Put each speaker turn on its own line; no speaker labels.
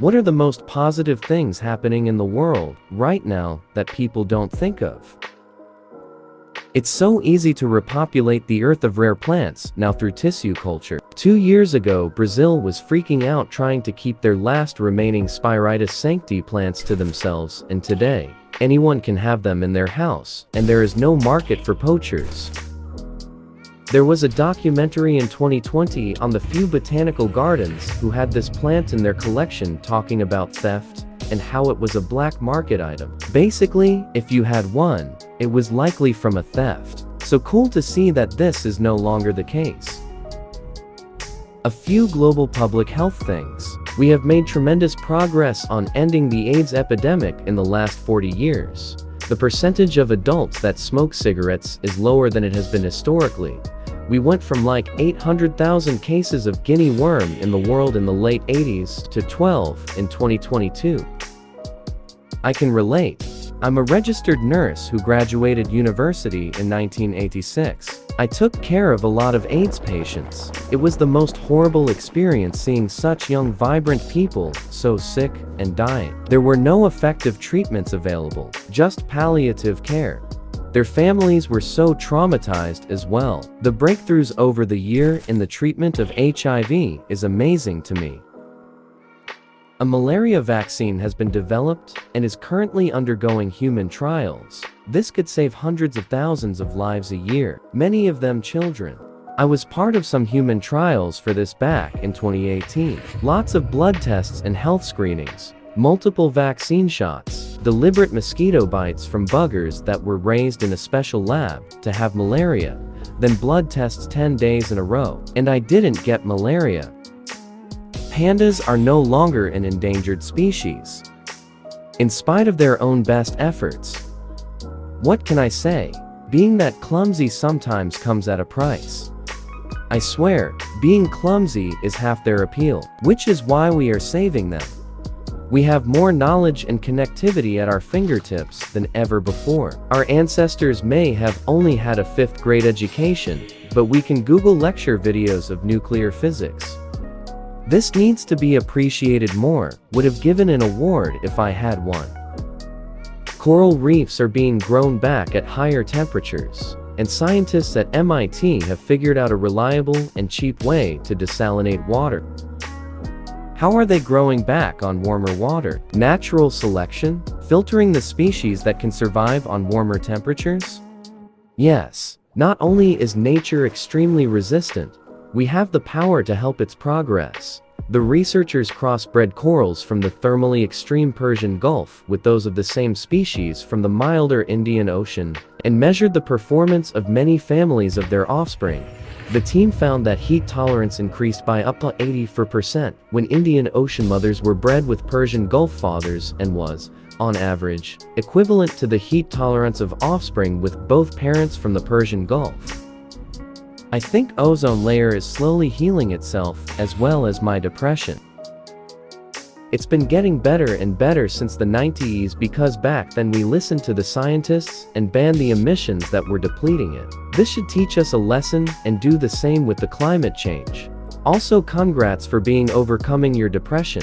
What are the most positive things happening in the world right now that people don't think of? It's so easy to repopulate the earth of rare plants now through tissue culture. 2 years ago, Brazil was freaking out trying to keep their last remaining Spiritus sancti plants to themselves, and today, anyone can have them in their house, and there is no market for poachers. There was a documentary in 2020 on the few botanical gardens who had this plant in their collection talking about theft and how it was a black market item. Basically, if you had one, it was likely from a theft. So cool to see that this is no longer the case. A few global public health things. We have made tremendous progress on ending the AIDS epidemic in the last 40 years. The percentage of adults that smoke cigarettes is lower than it has been historically. We went from like 800,000 cases of guinea worm in the world in the late 80s to 12 in 2022. I can relate. I'm a registered nurse who graduated university in 1986. I took care of a lot of AIDS patients. It was the most horrible experience seeing such young, vibrant people so sick and dying. There were no effective treatments available, just palliative care. Their families were so traumatized as well. The breakthroughs over the year in the treatment of HIV is amazing to me. A malaria vaccine has been developed and is currently undergoing human trials. This could save hundreds of thousands of lives a year, many of them children. I was part of some human trials for this back in 2018. Lots of blood tests and health screenings, multiple vaccine shots, deliberate mosquito bites from buggers that were raised in a special lab to have malaria, then blood tests 10 days in a row, and I didn't get malaria. Pandas are no longer an endangered species, in spite of their own best efforts. What can I say? Being that clumsy sometimes comes at a price. I swear, being clumsy is half their appeal, which is why we are saving them. We have more knowledge and connectivity at our fingertips than ever before. Our ancestors may have only had a 5th grade education, but we can Google lecture videos of nuclear physics. This needs to be appreciated more. Would have given an award if I had one. Coral reefs are being grown back at higher temperatures, and scientists at MIT have figured out a reliable and cheap way to desalinate water. How are they growing back on warmer water? Natural selection? Filtering the species that can survive on warmer temperatures? Yes. Not only is nature extremely resistant, we have the power to help its progress. The researchers crossbred corals from the thermally extreme Persian Gulf with those of the same species from the milder Indian Ocean, and measured the performance of many families of their offspring. The team found that heat tolerance increased by up to 84% when Indian Ocean mothers were bred with Persian Gulf fathers and was, on average, equivalent to the heat tolerance of offspring with both parents from the Persian Gulf. I think ozone layer is slowly healing itself, as well as my depression. It's been getting better and better since the 90s because back then we listened to the scientists and banned the emissions that were depleting it. This should teach us a lesson and do the same with the climate change. Also, congrats for overcoming your depression.